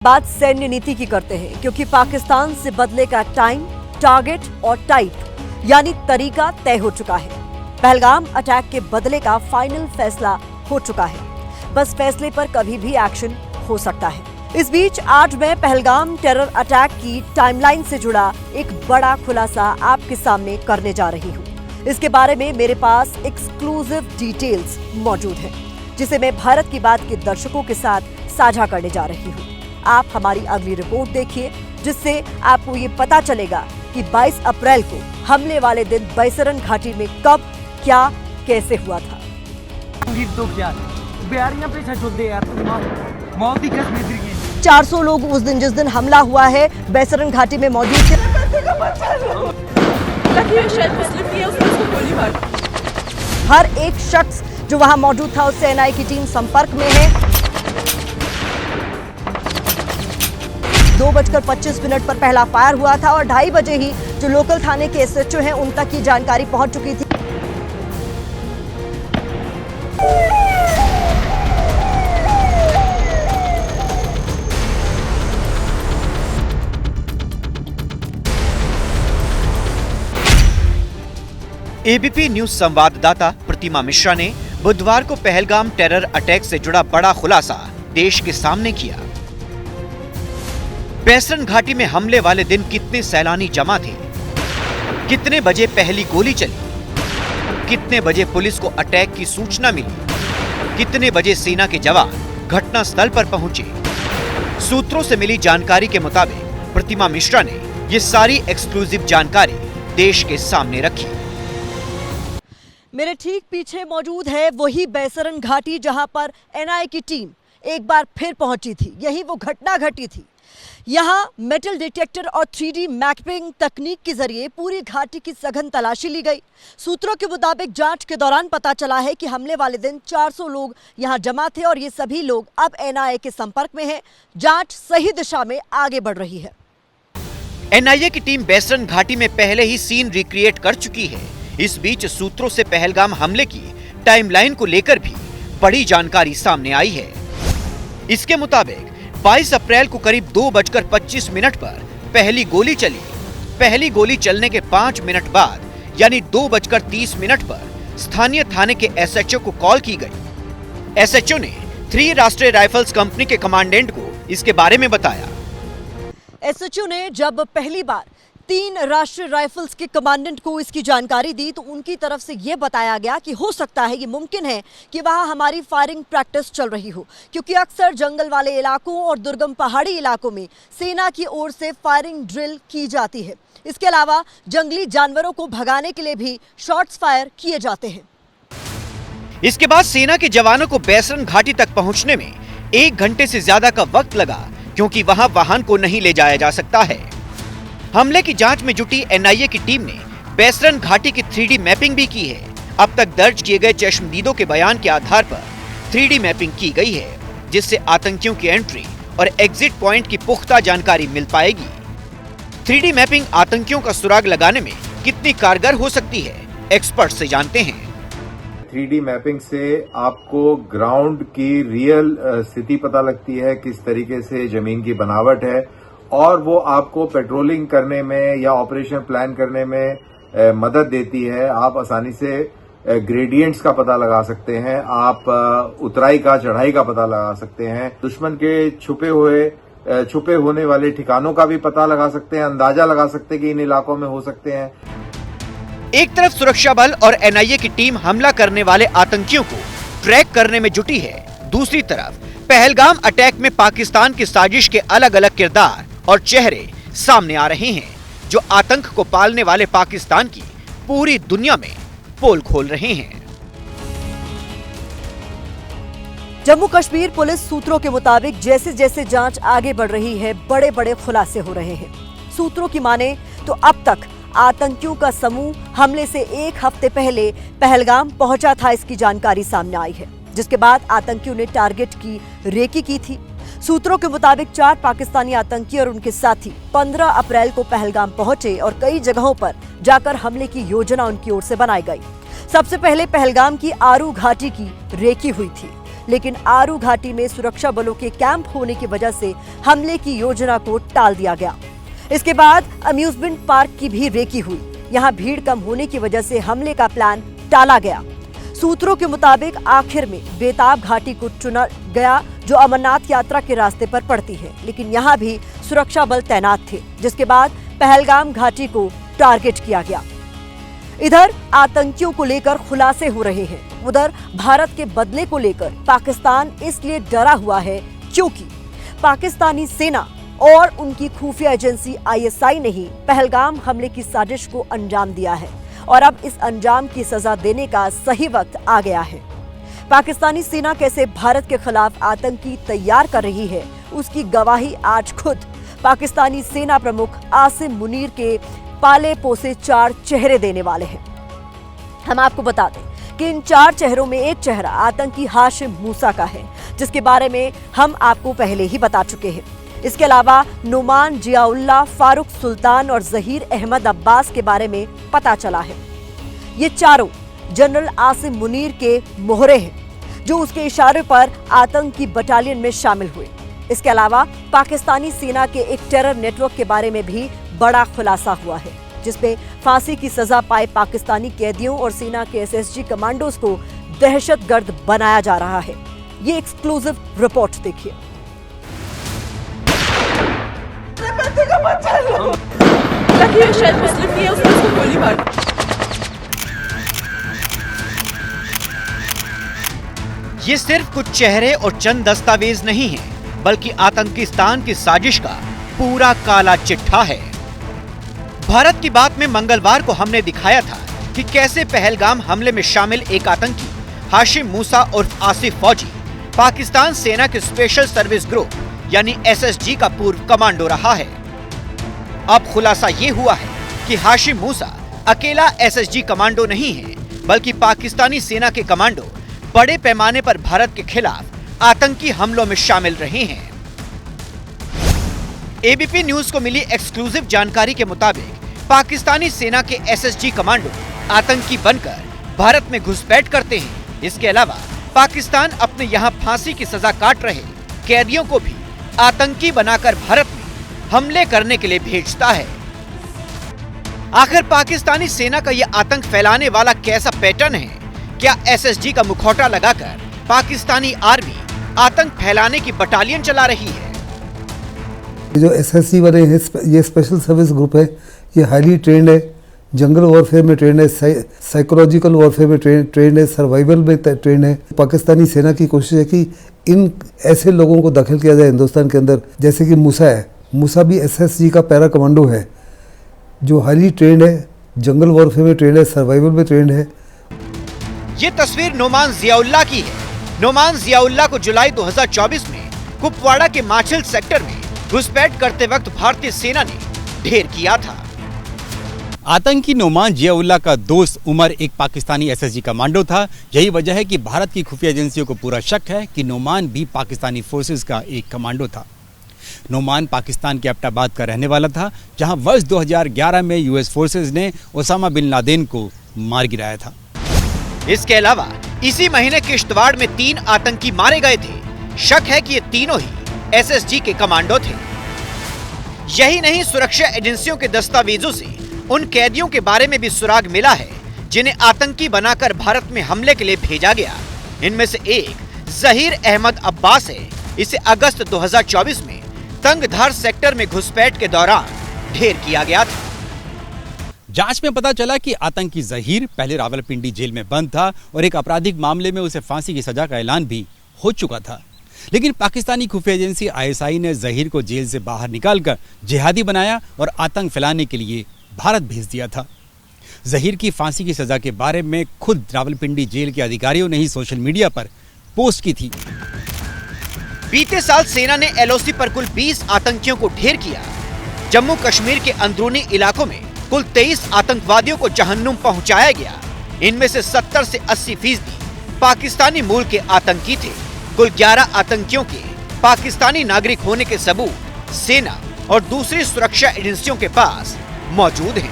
बात सैन्य नीति की करते हैं, क्योंकि पाकिस्तान से बदले का टाइम, टारगेट और टाइप यानी तरीका तय हो चुका है। पहलगाम अटैक के बदले का फाइनल फैसला हो चुका है। बस फैसले पर कभी भी एक्शन हो सकता है। इस बीच आज मैं पहलगाम टेरर अटैक की टाइमलाइन से जुड़ा एक बड़ा खुलासा आपके सामने करने जा रही हूँ। इसके बारे में मेरे पास एक्सक्लूसिव डिटेल्स मौजूद हैं, जिसे मैं भारत की बात के दर्शकों के साथ साझा करने जा रही हूँ। आप हमारी अगली रिपोर्ट देखिए, जिससे आपको ये पता चलेगा कि 22 अप्रैल को हमले वाले दिन बैसरन घाटी में कब, क्या, कैसे हुआ था। तो क्या बिहारियां पे छुप दे यार, मौत की कसम इधर की 400 लोग उस दिन, जिस दिन हमला हुआ है, बैसरन घाटी में मौजूद थे। हर एक शख्स जो वहां मौजूद था, उससे एनआईए की टीम संपर्क में है। 2:25 पर पहला फायर हुआ था और 2:30 बजे ही जो लोकल थाने के एसएचओ हैं, उन तक की जानकारी पहुंच चुकी थी। एबीपी न्यूज संवाददाता प्रतिमा मिश्रा ने बुधवार को पहलगाम टेरर अटैक से जुड़ा बड़ा खुलासा देश के सामने किया। बैसरन घाटी में हमले वाले दिन कितने सैलानी जमा थे, कितने बजे पहली गोली चली, कितने बजे पुलिस को अटैक की सूचना मिली, कितने बजे सेना के जवान घटनास्थल पर पहुंचे। सूत्रों से मिली जानकारी के मुताबिक प्रतिमा मिश्रा ने ये सारी एक्सक्लूसिव जानकारी देश के सामने रखी। मेरे ठीक पीछे मौजूद है वही बैसरन घाटी, जहां पर एनआईए की टीम एक बार फिर पहुंची थी। यही वो घटना घटी थी। यहां मेटल डिटेक्टर और 3D मैपिंग तकनीक के जरिए पूरी घाटी की सघन तलाशी ली गई। सूत्रों के मुताबिक जांच के दौरान पता चला है कि हमले वाले दिन 400 लोग यहां जमा थे और ये सभी लोग अब एनआईए के संपर्क में हैं। जांच सही दिशा में आगे बढ़ रही है। एनआईए की टीम बैसरन घाटी में पहले ही सीन रिक्रिएट कर चुकी है। इस बीच सूत्रों से पहलगाम हमले की टाइमलाइन को लेकर भी बड़ी जानकारी सामने आई है। इसके मुताबिक 22 अप्रैल को करीब 2:25 पर पहली गोली चली। पहली गोली चलने के 5 मिनट बाद यानी 2:30 पर स्थानीय थाने के एसएचओ को कॉल की गई। एसएचओ ने 3 राष्ट्रीय राइफल्स कंपनी के कमांडेंट को इसके बारे में बताया। एसएचओ ने जब पहली बार 3 राष्ट्रीय राइफल्स के कमांडेंट को इसकी जानकारी दी, तो उनकी तरफ से यह बताया गया कि हो सकता है, ये मुमकिन है कि वहां हमारी फायरिंग प्रैक्टिस चल रही हो, क्योंकि अक्सर जंगल वाले इलाकों और दुर्गम पहाड़ी इलाकों में सेना की ओर से फायरिंग ड्रिल की जाती है। इसके अलावा जंगली जानवरों को भगाने के लिए भी शॉट्स फायर किए जाते हैं। इसके बाद सेना के जवानों को बैसरन घाटी तक पहुंचने में 1 घंटे से ज्यादा का वक्त लगा, क्योंकि वहां वाहन को नहीं ले जाया जा सकता है। हमले की जांच में जुटी एनआईए की टीम ने बैसरन घाटी की 3D मैपिंग भी की है। अब तक दर्ज किए गए चश्मदीदों के बयान के आधार पर 3D मैपिंग की गई है, जिससे आतंकियों की एंट्री और एग्जिट पॉइंट की पुख्ता जानकारी मिल पाएगी। 3D मैपिंग आतंकियों का सुराग लगाने में कितनी कारगर हो सकती है, एक्सपर्ट से जानते हैं। 3D मैपिंग से आपको ग्राउंड की रियल स्थिति पता लगती है, किस तरीके से जमीन की बनावट है, और वो आपको पेट्रोलिंग करने में या ऑपरेशन प्लान करने में मदद देती है। आप आसानी से ग्रेडियंट्स का पता लगा सकते हैं, आप उतराई का, चढ़ाई का पता लगा सकते हैं, दुश्मन के छुपे होने वाले ठिकानों का भी पता लगा सकते हैं, अंदाजा लगा सकते हैं कि इन इलाकों में हो सकते हैं। एक तरफ सुरक्षा बल और एनआईए की टीम हमला करने वाले आतंकियों को ट्रैक करने में जुटी है, दूसरी तरफ पहलगाम अटैक में पाकिस्तान की साजिश के अलग अलग किरदार और चेहरे सामने आ रहे हैं, जो आतंक को पालने वाले पाकिस्तान की पूरी दुनिया में पोल खोल रहे हैं। जम्मू कश्मीर पुलिस सूत्रों के मुताबिक जैसे जैसे जांच आगे बढ़ रही है, बड़े बड़े खुलासे हो रहे हैं। सूत्रों की माने तो अब तक आतंकियों का समूह हमले से 1 हफ्ते पहले पहलगाम पहुंचा था, इसकी जानकारी सामने आई है, जिसके बाद आतंकियों ने टारगेट की रेकी की थी। सूत्रों के मुताबिक 4 पाकिस्तानी आतंकी और उनके साथी 15 अप्रैल को पहलगाम पहुंचे और कई जगहों पर जाकर हमले की योजना उनकी ओर से बनाई गई। सबसे पहले पहलगाम की आरू घाटी की रेकी हुई थी, लेकिन आरू घाटी में सुरक्षा बलों के कैंप होने की वजह से हमले की योजना को टाल दिया गया। इसके बाद अम्यूजमेंट पार्क की भी रेकी हुई। यहाँ भीड़ कम होने की वजह से हमले का प्लान टाला गया। सूत्रों के मुताबिक आखिर में बेताब घाटी को चुना गया, जो अमरनाथ यात्रा के रास्ते पर पड़ती है, लेकिन यहाँ भी सुरक्षा बल तैनात थे, जिसके बाद पहलगाम घाटी को टारगेट किया गया। इधर आतंकियों को लेकर खुलासे हो रहे हैं, उधर भारत के बदले को लेकर पाकिस्तान इसलिए डरा हुआ है क्योंकि पाकिस्तानी सेना और उनकी खुफिया एजेंसी ISI ने ही पहलगाम हमले की साजिश को अंजाम दिया है और अब इस अंजाम की सजा देने का सही वक्त आ गया है। पाकिस्तानी सेना कैसे भारत के खिलाफ आतंकी तैयार कर रही है, उसकी गवाही आज खुद पाकिस्तानी सेना प्रमुख आसिम मुनीर के पाले पोसे 4 चेहरे देने वाले हैं। हम आपको बता दें कि इन 4 चेहरों में एक चेहरा आतंकी हाशिम मूसा का है, जिसके बारे में हम आपको पहले ही बता चुके हैं। इसके अलावा नुमान जियाउल्लाह, फारूक सुल्तान और जहीर अहमद अब्बास के बारे में पता चला है। ये चारों जनरल आसिम मुनीर के मोहरे हैं, जो उसके इशारे पर आतंकी बटालियन में शामिल हुए। इसके अलावा पाकिस्तानी सेना के एक टेरर नेटवर्क के बारे में भी बड़ा खुलासा हुआ है, जिसमें फांसी की सजा पाए पाकिस्तानी कैदियों और सेना के SSG कमांडोज को दहशतगर्द बनाया जा रहा है। ये एक्सक्लूसिव रिपोर्ट देखिए। शायद मुस्लिम भी है, उसने उसको गोली मार दी। ये सिर्फ कुछ चेहरे और चंद दस्तावेज नहीं हैं, बल्कि आतंकिस्तान की साजिश का पूरा काला चिट्ठा है। भारत की बात में मंगलवार को हमने दिखाया था कि कैसे पहलगाम हमले में शामिल एक आतंकी हाशिम मूसा उर्फ आसिफ फौजी पाकिस्तान सेना के स्पेशल सर्विस ग्रुप यानी SSG का पूर्व कमांडो रहा है। अब खुलासा ये हुआ है कि हाशिम मूसा अकेला SSG कमांडो नहीं है, बल्कि पाकिस्तानी सेना के कमांडो बड़े पैमाने पर भारत के खिलाफ आतंकी हमलों में शामिल रहे हैं। ABP न्यूज को मिली एक्सक्लूसिव जानकारी के मुताबिक पाकिस्तानी सेना के SSG कमांडो आतंकी बनकर भारत में घुसपैठ करते हैं। इसके अलावा पाकिस्तान अपने यहाँ फांसी की सजा काट रहे कैदियों को भी आतंकी बनाकर भारत में हमले करने के लिए भेजता है। आखिर पाकिस्तानी सेना का यह आतंक फैलाने वाला कैसा पैटर्न है? क्या SSG का मुखौटा लगाकर पाकिस्तानी आर्मी आतंक फैलाने की बटालियन चला रही है? जो SSG बने हैं, ये स्पेशल सर्विस ग्रुप है, ये हाईली ट्रेंड है, जंगल वॉरफेयर में ट्रेंड है, साइकोलॉजिकल वॉरफेयर में ट्रेंड है, सर्वाइवल में ट्रेंड है। पाकिस्तानी सेना की कोशिश है कि इन ऐसे लोगों को दाखिल किया जाए हिंदुस्तान के अंदर, जैसे कि मूसा है। मूसा भी SSG का पैरा कमांडो है, जो हाईली ट्रेंड है, जंगल वॉरफेयर में ट्रेंड है, सर्वाइवल में ट्रेंड है। ये तस्वीर नुमान जियाउल्लाह की है। नुमान जियाउल्लाह को जुलाई 2024 में कुपवाड़ा के माछिल सेक्टर में घुसपैठ करते वक्त भारतीय सेना ने ढेर किया था। आतंकी नुमान जियाउल्लाह का दोस्त उमर एक पाकिस्तानी SSG कमांडो था। यही वजह है कि भारत की खुफिया एजेंसियों को पूरा शक है कि नुमान भी पाकिस्तानी फोर्सेस का एक कमांडो था। नुमान पाकिस्तान के एबटाबाद का रहने वाला था, जहां वर्ष 2011 में US फोर्सेस ने ओसामा बिन लादेन को मार गिराया था। इसके अलावा इसी महीने किश्तवाड़ में 3 आतंकी मारे गए थे। शक है कि ये तीनों ही SSG के कमांडो थे। यही नहीं, सुरक्षा एजेंसियों के दस्तावेजों से उन कैदियों के बारे में भी सुराग मिला है जिन्हें आतंकी बनाकर भारत में हमले के लिए भेजा गया। इनमें से एक जहीर अहमद अब्बास है। इसे अगस्त 2024 में तंगधार सेक्टर में घुसपैठ के दौरान ढेर किया गया था। जांच में पता चला कि आतंकी जहीर पहले रावलपिंडी जेल में बंद था और एक आपराधिक मामले में उसे फांसी की सजा का ऐलान भी हो चुका था। लेकिन पाकिस्तानी खुफिया एजेंसी ISI ने जहीर को जेल से बाहर निकालकर जिहादी बनाया और आतंक फैलाने के लिए भारत भेज दिया था। जहीर की फांसी की सजा के बारे में खुद रावलपिंडी जेल के अधिकारियों ने ही सोशल मीडिया पर पोस्ट की थी। बीते साल सेना ने LOC पर कुल 20 आतंकियों को ढेर किया। जम्मू कश्मीर के अंदरूनी इलाकों में कुल 23 आतंकवादियों को जहन्नुम पहुंचाया गया। इनमें से 70 से 80% पाकिस्तानी मूल के आतंकी थे। कुल 11 आतंकियों के पाकिस्तानी नागरिक होने के सबूत सेना और दूसरी सुरक्षा एजेंसियों के पास मौजूद हैं।